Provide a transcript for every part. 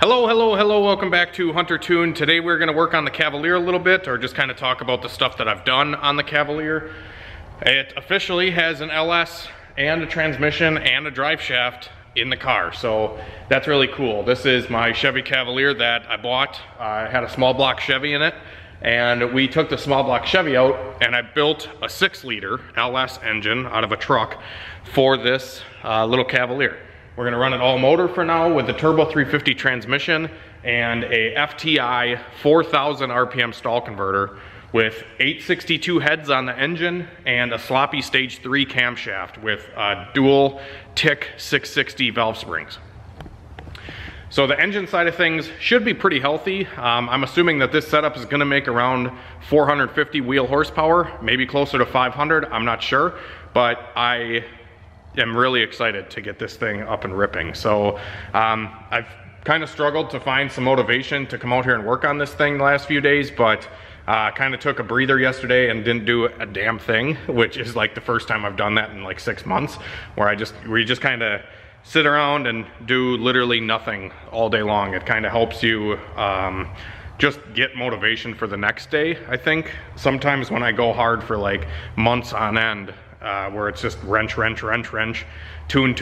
Hello, welcome back to Hunter Tune. Today we're gonna work on the Cavalier a little bit, or just kind of talk about the stuff that I've done on the Cavalier. It officially has an LS and a transmission and a drive shaft in the car, so that's really cool. This is my Chevy Cavalier that I bought. I had a small block Chevy in it, and we took the small block Chevy out and I built a 6-liter LS engine out of a truck for this little Cavalier. We're gonna run it all motor for now with the turbo 350 transmission and a FTI 4000 RPM stall converter with 862 heads on the engine and a sloppy stage 3 camshaft with dual tick 660 valve springs. So the engine side of things should be pretty healthy. I'm assuming that this setup is gonna make around 450 wheel horsepower, maybe closer to 500, I'm not sure, but I am really excited to get this thing up and ripping. So I've kind of struggled to find some motivation to come out here and work on this thing the last few days, but kind of took a breather yesterday and didn't do a damn thing, which is like the first time I've done that in like 6 months, where we just kind of sit around and do literally nothing all day long. It kind of helps you just get motivation for the next day, I think. Sometimes when I go hard for like months on end, where it's just wrench, tune,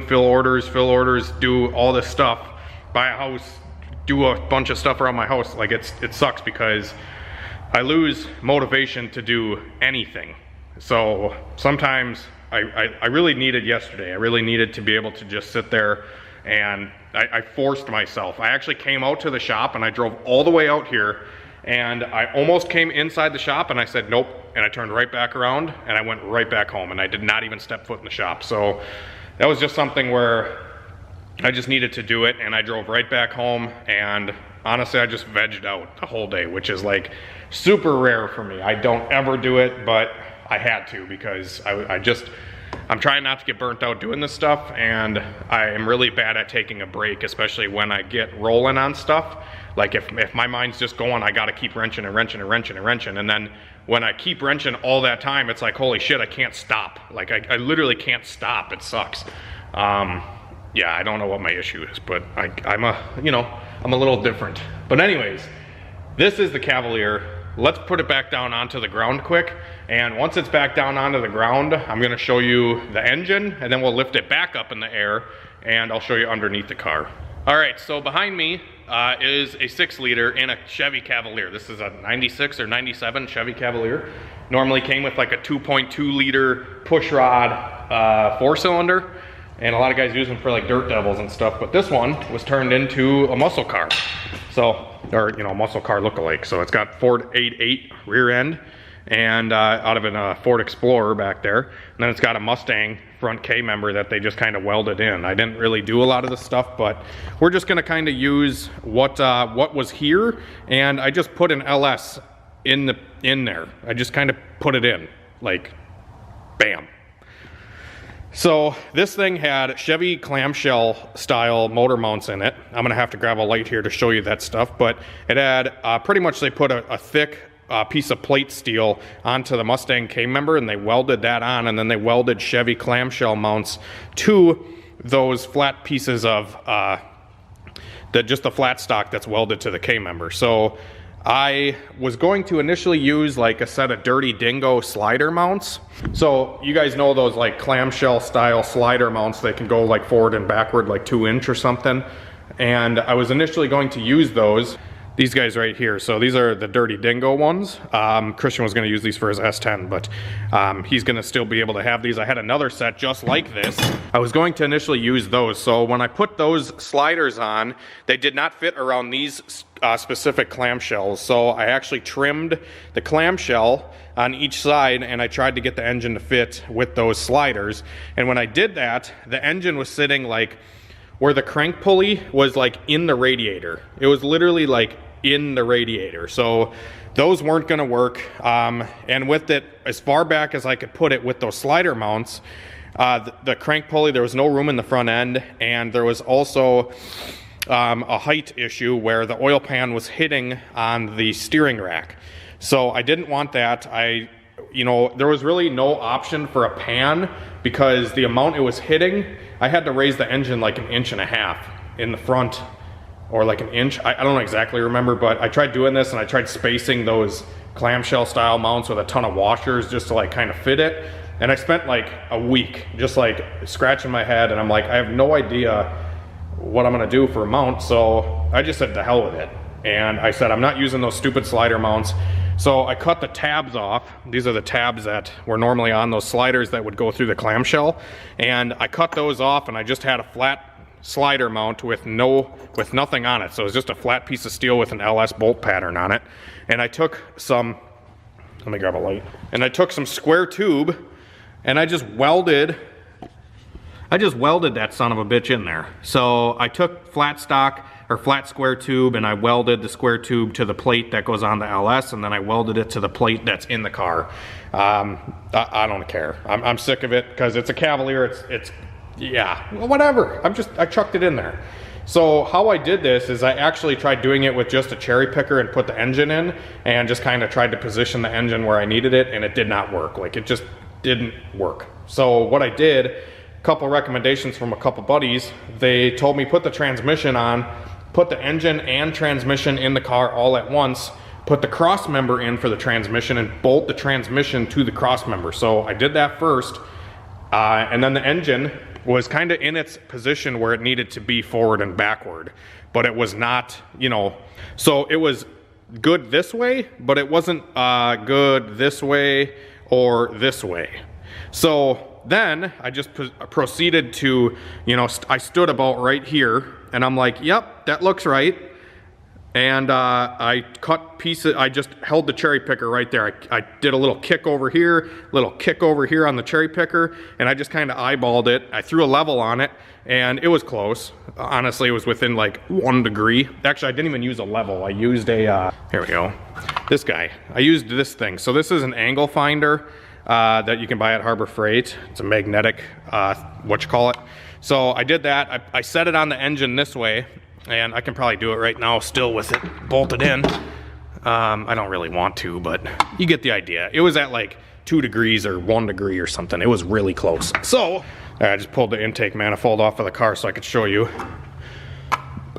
fill orders, do all this stuff, buy a house, do a bunch of stuff around my house. Like it sucks because I lose motivation to do anything. So sometimes I really needed yesterday. I really needed to be able to just sit there, and I forced myself. I actually came out to the shop and I drove all the way out here, and I almost came inside the shop and I said nope, and I turned right back around and I went right back home, and I did not even step foot in the shop. So that was just something where I just needed to do it, and I drove right back home, and honestly I just vegged out the whole day, which is like super rare for me. I don't ever do it, but I had to because I'm trying not to get burnt out doing this stuff, and I am really bad at taking a break, especially when I get rolling on stuff. Like if my mind's just going, I gotta keep wrenching, and then when I keep wrenching all that time, it's like, holy shit, I can't stop. Like I literally can't stop. It sucks. Yeah, I don't know what my issue is, but I'm a little different. But anyways, this is the Cavalier. Let's put it back down onto the ground quick, and once it's back down onto the ground, I'm gonna show you the engine, and then we'll lift it back up in the air, and I'll show you underneath the car. All right, so behind me is a 6-liter in a Chevy Cavalier. This is a 96 or 97 Chevy Cavalier. Normally came with like a 2.2-liter push rod 4-cylinder, and a lot of guys use them for like dirt devils and stuff, but this one was turned into a muscle car. So, or muscle car lookalike. So it's got Ford 88 rear end, and out of a Ford Explorer back there. And then it's got a Mustang front K member that they just kind of welded in. I didn't really do a lot of the stuff, but we're just gonna kind of use what was here, and I just put an LS in there. I just kind of put it in, like, bam. So this thing had Chevy clamshell style motor mounts in it. I'm gonna have to grab a light here to show you that stuff, but it had pretty much, they put a thick piece of plate steel onto the Mustang K member, and they welded that on, and then they welded Chevy clamshell mounts to those flat pieces of just the flat stock that's welded to the K member. So I was going to initially use like a set of Dirty Dingo slider mounts. So you guys know those like clamshell style slider mounts, they can go like forward and backward like 2 inch or something. And I was initially going to use those. These guys right here. So these are the Dirty Dingo ones. Christian was gonna use these for his S10, but he's gonna still be able to have these. I had another set just like this. I was going to initially use those. So when I put those sliders on, they did not fit around these specific clamshells. So I actually trimmed the clamshell on each side, and I tried to get the engine to fit with those sliders. And when I did that, the engine was sitting like where the crank pulley was like in the radiator. It was literally like in the radiator. So those weren't gonna work. And with it, as far back as I could put it with those slider mounts, the crank pulley, there was no room in the front end, and there was also a height issue where the oil pan was hitting on the steering rack. So I didn't want that. There was really no option for a pan because the amount it was hitting, I had to raise the engine like 1.5 inches in the front or like an inch. I don't exactly remember, but I tried doing this and I tried spacing those clamshell style mounts with a ton of washers just to like kind of fit it. And I spent like a week just like scratching my head, and I'm like, I have no idea what I'm gonna do for a mount. So I just said to hell with it. And I said, I'm not using those stupid slider mounts. So I cut the tabs off. These are the tabs that were normally on those sliders that would go through the clamshell. And I cut those off, and I just had a flat slider mount with nothing on it. So it was just a flat piece of steel with an LS bolt pattern on it. And I took some, let me grab a light. And I took some square tube, and I just welded that son of a bitch in there. So I took flat stock or flat square tube, and I welded the square tube to the plate that goes on the LS, and then I welded it to the plate that's in the car. I don't care. I'm sick of it because it's a Cavalier. It's yeah, well, whatever. I chucked it in there. So how I did this is I actually tried doing it with just a cherry picker and put the engine in, and just kind of tried to position the engine where I needed it, and it did not work. Like, it just didn't work. So what I did, a couple recommendations from a couple buddies, they told me put the transmission on, put the engine and transmission in the car all at once, put the cross member in for the transmission, and bolt the transmission to the cross member. So I did that first, and then the engine was kind of in its position where it needed to be forward and backward, but it was not, you know, so it was good this way, but it wasn't good this way or this way. So then I just proceeded to, you know, I stood about right here, and I'm like, yep, that looks right. And I cut pieces, I just held the cherry picker right there. I did a little kick over here on the cherry picker, and I just kind of eyeballed it. I threw a level on it, and it was close. Honestly, it was within like 1 degree. Actually, I didn't even use a level. I used a, here we go, this guy. I used this thing. So this is an angle finder that you can buy at Harbor Freight. It's a magnetic, So I did that. I set it on the engine this way, and I can probably do it right now still with it bolted in. I don't really want to, but you get the idea. It was at like 2 degrees or 1 degree or something. It was really close. So I just pulled the intake manifold off of the car so I could show you.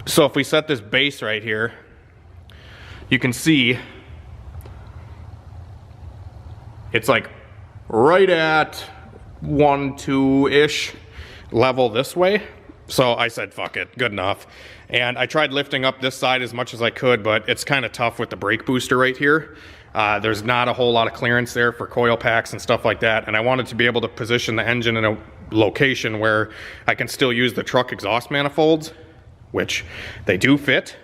So if we set this base right here, you can see it's like right at 1, 2-ish level this way. So I said, fuck it, good enough. And I tried lifting up this side as much as I could, but it's kind of tough with the brake booster right here. There's not a whole lot of clearance there for coil packs and stuff like that. And I wanted to be able to position the engine in a location where I can still use the truck exhaust manifolds, which they do fit.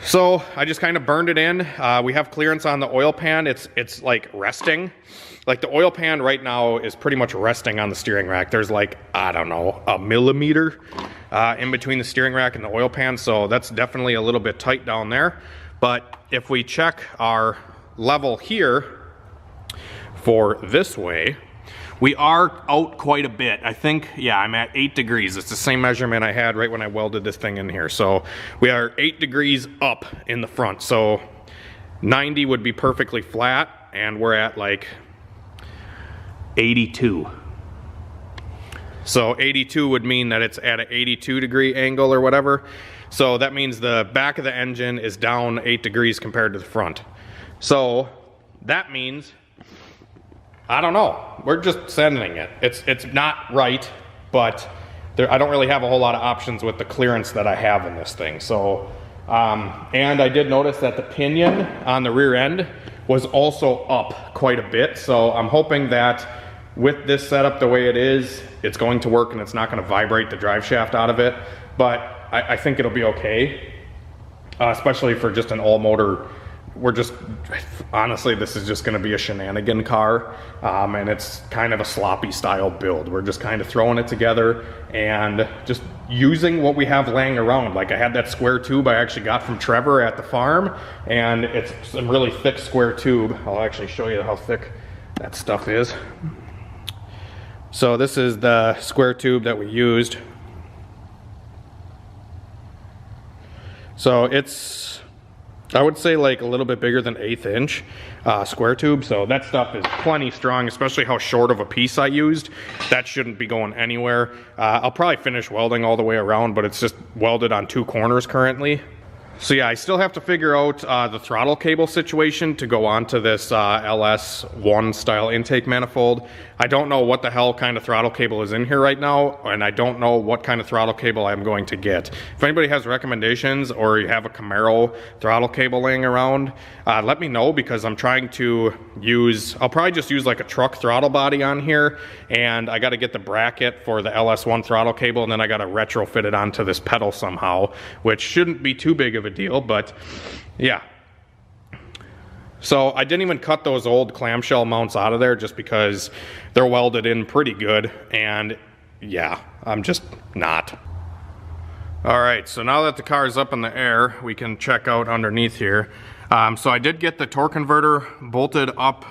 So I just kind of burned it in. We have clearance on the oil pan. It's like resting. Like the oil pan right now is pretty much resting on the steering rack. There's like, I don't know, a millimeter in between the steering rack and the oil pan. So that's definitely a little bit tight down there. But if we check our level here for this way, we are out quite a bit. I think, yeah, I'm at 8 degrees. It's the same measurement I had right when I welded this thing in here. So we are 8 degrees up in the front. So 90 would be perfectly flat, and we're at like 82. So 82 would mean that it's at an 82 degree angle or whatever. So that means the back of the engine is down 8 degrees compared to the front. So that means, I don't know, we're just sending it. It's not right, but I don't really have a whole lot of options with the clearance that I have in this thing. So, and I did notice that the pinion on the rear end was also up quite a bit. So I'm hoping that with this setup the way it is, it's going to work and it's not going to vibrate the drive shaft out of it. But I think it'll be okay, especially for just an all motor. We're just, honestly, this is just going to be a shenanigan car, and it's kind of a sloppy style build. We're just kind of throwing it together and just using what we have laying around. Like I had that square tube I actually got from Trevor at the farm, and it's some really thick square tube. I'll actually show you how thick that stuff is. So this is the square tube that we used. So it's I would say like a little bit bigger than 1/8 inch square tube. So that stuff is plenty strong, especially how short of a piece I used. That shouldn't be going anywhere. I'll probably finish welding all the way around, but it's just welded on 2 corners currently. So yeah, I still have to figure out the throttle cable situation to go onto this LS1 style intake manifold. I don't know what the hell kind of throttle cable is in here right now, and I don't know what kind of throttle cable I'm going to get. If anybody has recommendations or you have a Camaro throttle cable laying around, let me know, because I'm trying to use, I'll probably just use like a truck throttle body on here, and I got to get the bracket for the LS1 throttle cable, and then I got to retrofit it onto this pedal somehow, which shouldn't be too big of a deal, but yeah. So I didn't even cut those old clamshell mounts out of there just because they're welded in pretty good, and yeah, I'm just not. All right, so now that the car is up in the air, we can check out underneath here. So I did get the torque converter bolted up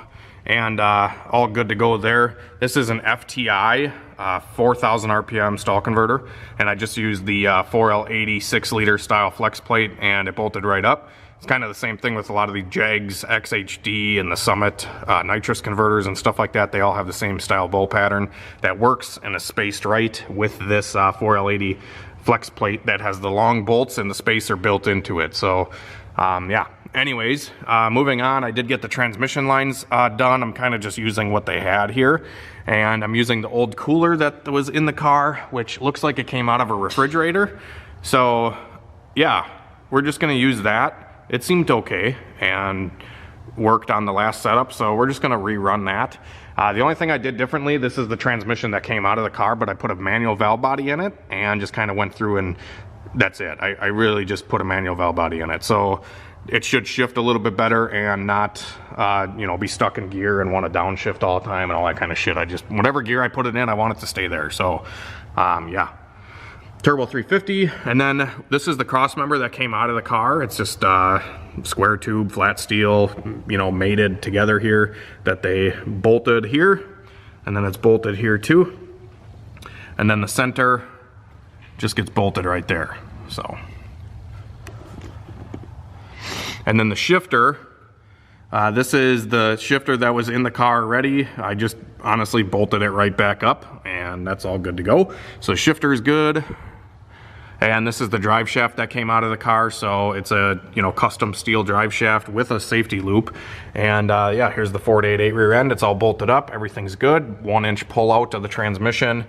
and all good to go there. This is an FTI 4,000 RPM stall converter, and I just used the 4L80 6-liter style flex plate, and it bolted right up. It's kind of the same thing with a lot of the Jags XHD and the Summit nitrous converters and stuff like that. They all have the same style bowl pattern that works and is spaced right with this 4L80 flex plate that has the long bolts and the spacer built into it. So yeah, anyways, moving on, I did get the transmission lines done. I'm kind of just using what they had here, and I'm using the old cooler that was in the car, which looks like it came out of a refrigerator. So yeah, we're just gonna use that. It seemed okay and worked on the last setup, so we're just gonna rerun that. The only thing I did differently, this is the transmission that came out of the car, but I put a manual valve body in it and just kind of went through, and that's it. I really just put a manual valve body in it. So it should shift a little bit better and not, you know, be stuck in gear and want to downshift all the time and all that kind of shit. I just, whatever gear I put it in, I want it to stay there. So yeah. Turbo 350, and then this is the cross member that came out of the car. It's just square tube, flat steel, you know, mated together here that they bolted here, and then it's bolted here too. And then the center just gets bolted right there, so. And then the shifter, this is the shifter that was in the car already. I just honestly bolted it right back up, and that's all good to go. So shifter is good. And this is the drive shaft that came out of the car, so it's a, you know, custom steel drive shaft with a safety loop. And yeah, here's the 488 rear end. It's all bolted up, everything's good. 1-inch pull out of the transmission,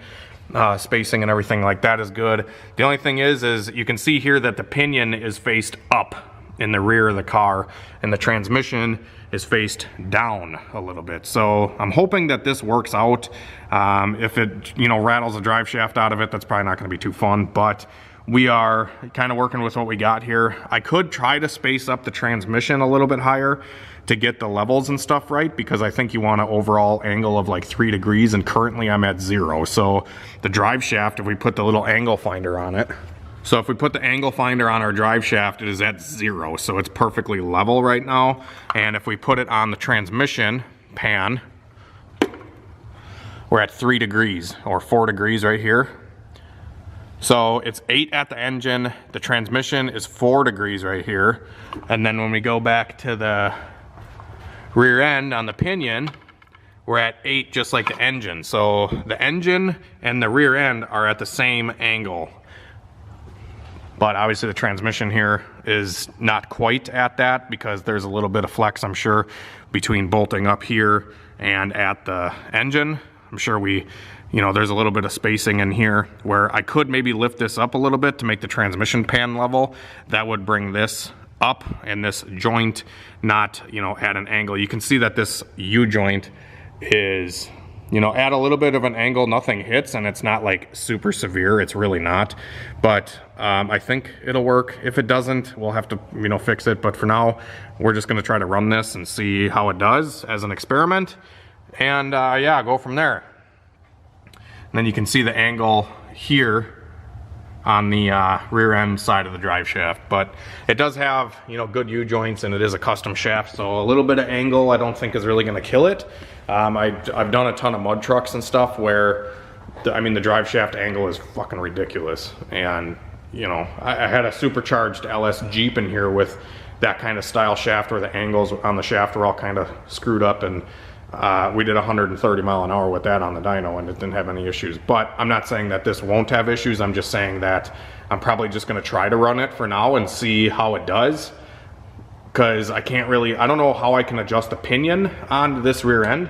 spacing and everything like that is good. The only thing is you can see here that the pinion is faced up in the rear of the car, and the transmission is faced down a little bit. So I'm hoping that this works out. If it, you know, rattles a drive shaft out of it, that's probably not going to be too fun, but we are kind of working with what we got here. I could try to space up the transmission a little bit higher to get the levels and stuff right, because I think you want an overall angle of like 3 degrees, and currently I'm at 0. So the drive shaft, if we put the little angle finder on it, so if we put the angle finder on our drive shaft, it is at 0, so it's perfectly level right now. And if we put it on the transmission pan, we're at 3 degrees or 4 degrees right here. So it's 8 at the engine, the transmission is 4 degrees right here, and then when we go back to the rear end on the pinion, we're at 8 just like the engine. So the engine and the rear end are at the same angle. But obviously the transmission here is not quite at that, because there's a little bit of flex, I'm sure, between bolting up here and at the engine. I'm sure we, you know, there's a little bit of spacing in here where I could maybe lift this up a little bit to make the transmission pan level. That would bring this up, and this joint not, you know, at an angle. You can see that this U-joint is, you know, at a little bit of an angle. Nothing hits, and it's not like super severe. It's really not. But I think it'll work. If it doesn't, we'll have to, you know, fix it. But for now, we're just going to try to run this and see how it does as an experiment. And yeah, go from there. And then you can see the angle here on the rear end side of the drive shaft. But it does have, you know, good U-joints, and it is a custom shaft, so a little bit of angle I don't think is really going to kill it. I've done a ton of mud trucks and stuff where, I mean, the drive shaft angle is fucking ridiculous. And, you know, I had a supercharged LS Jeep in here with that kind of style shaft where the angles on the shaft were all kind of screwed up, and we did 130 mile an hour with that on the dyno and it didn't have any issues. But I'm not saying that this won't have issues. I'm just saying that I'm probably just going to try to run it for now and see how it does, because I don't know how I can adjust the pinion on this rear end,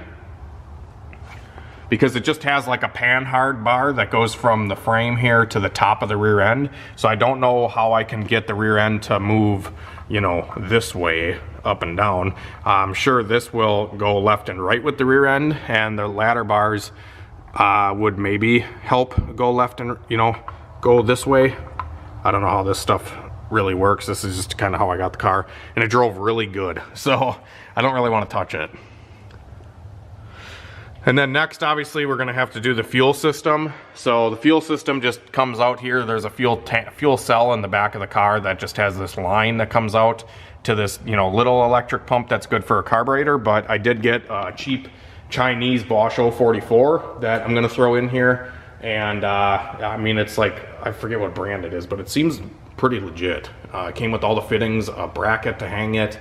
because it just has like a panhard bar that goes from the frame here to the top of the rear end. So I don't know how I can get the rear end to move, you know, this way up and down. I'm sure this will go left and right with the rear end, and the ladder bars would maybe help go left and, you know, go this way. I don't know how this stuff really works. This is just kind of how I got the car, and it drove really good, so I don't really want to touch it. And then next, obviously, we're going to have to do the fuel system. So the fuel system just comes out here. There's a fuel cell in the back of the car that just has this line that comes out to this, you know, little electric pump that's good for a carburetor. But I did get a cheap Chinese Bosch 044 that I'm going to throw in here. And I mean, it's like, I forget what brand it is, but it seems pretty legit. It came with all the fittings, a bracket to hang it,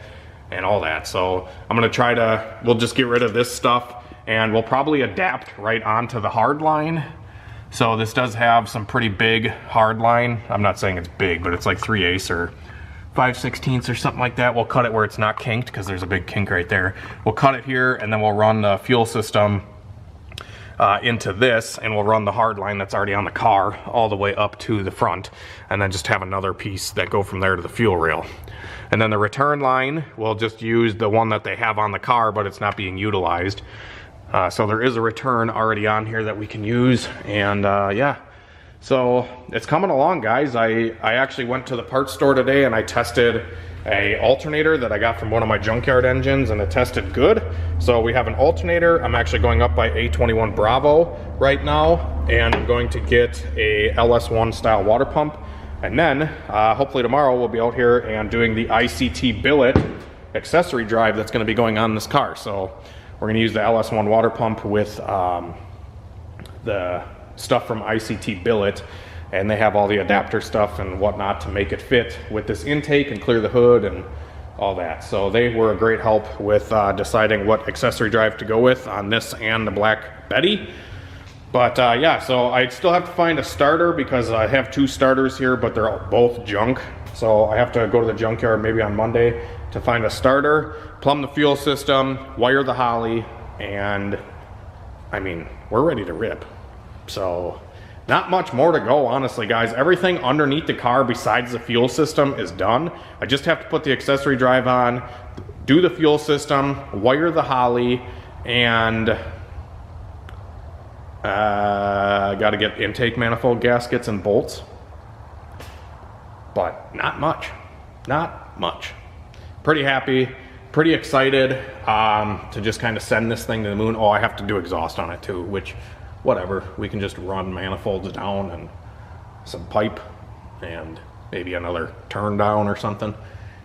and all that. So I'm going to try to, we'll just get rid of this stuff, and we'll probably adapt right onto the hard line. So this does have some pretty big hard line. I'm not saying it's big, but it's like 3/8 or 5/16 or something like that. We'll cut it where it's not kinked, because there's a big kink right there. We'll cut it here, and then we'll run the fuel system into this, and we'll run the hard line that's already on the car all the way up to the front, and then just have another piece that go from there to the fuel rail. And then the return line, we'll just use the one that they have on the car, but it's not being utilized. So there is a return already on here that we can use, and yeah, so it's coming along, guys. I actually went to the parts store today and I tested a alternator that I got from one of my junkyard engines, and it tested good. So we have an alternator. I'm actually going up by A21 Bravo right now, and I'm going to get a LS1 style water pump, and then hopefully tomorrow we'll be out here and doing the ICT billet accessory drive that's going to be going on this car. So we're going to use the LS1 water pump with the stuff from ICT Billet, and they have all the adapter stuff and whatnot to make it fit with this intake and clear the hood and all that. So they were a great help with deciding what accessory drive to go with on this and the Black Betty. But yeah, so I still have to find a starter, because I have 2 starters here, but they're both junk. So I have to go to the junkyard maybe on Monday to find a starter, plumb the fuel system, wire the Holly, and I mean, we're ready to rip. So not much more to go, honestly, guys. Everything underneath the car besides the fuel system is done. I just have to put the accessory drive on, do the fuel system, wire the Holly, and got to get intake manifold gaskets and bolts. But not much. Pretty happy, pretty excited to just kind of send this thing to the moon. Oh, I have to do exhaust on it too, which, whatever. We can just run manifolds down and some pipe and maybe another turn down or something.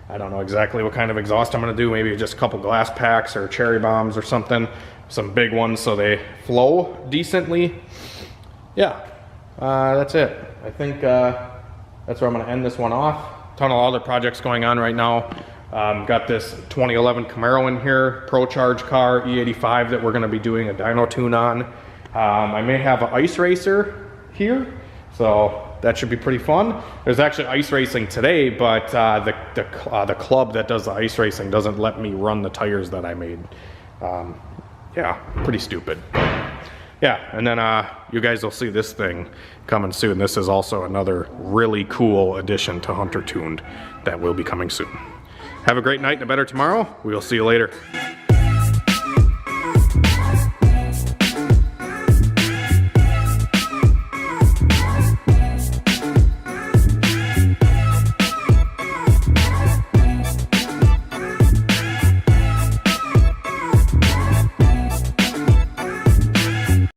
I don't know exactly what kind of exhaust I'm going to do. Maybe just a couple glass packs or cherry bombs or something. Some big ones so they flow decently. Yeah, that's it. I think that's where I'm going to end this one off. Ton of other projects going on right now. Got this 2011 Camaro in here, Pro Charge car, E85, that we're going to be doing a dyno tune on. I may have an ice racer here, so that should be pretty fun. There's actually ice racing today, but the club that does the ice racing doesn't let me run the tires that I made. Yeah, pretty stupid. Yeah, and then you guys will see this thing coming soon. This is also another really cool addition to Hunter Tuned that will be coming soon. Have a great night and a better tomorrow. We will see you later.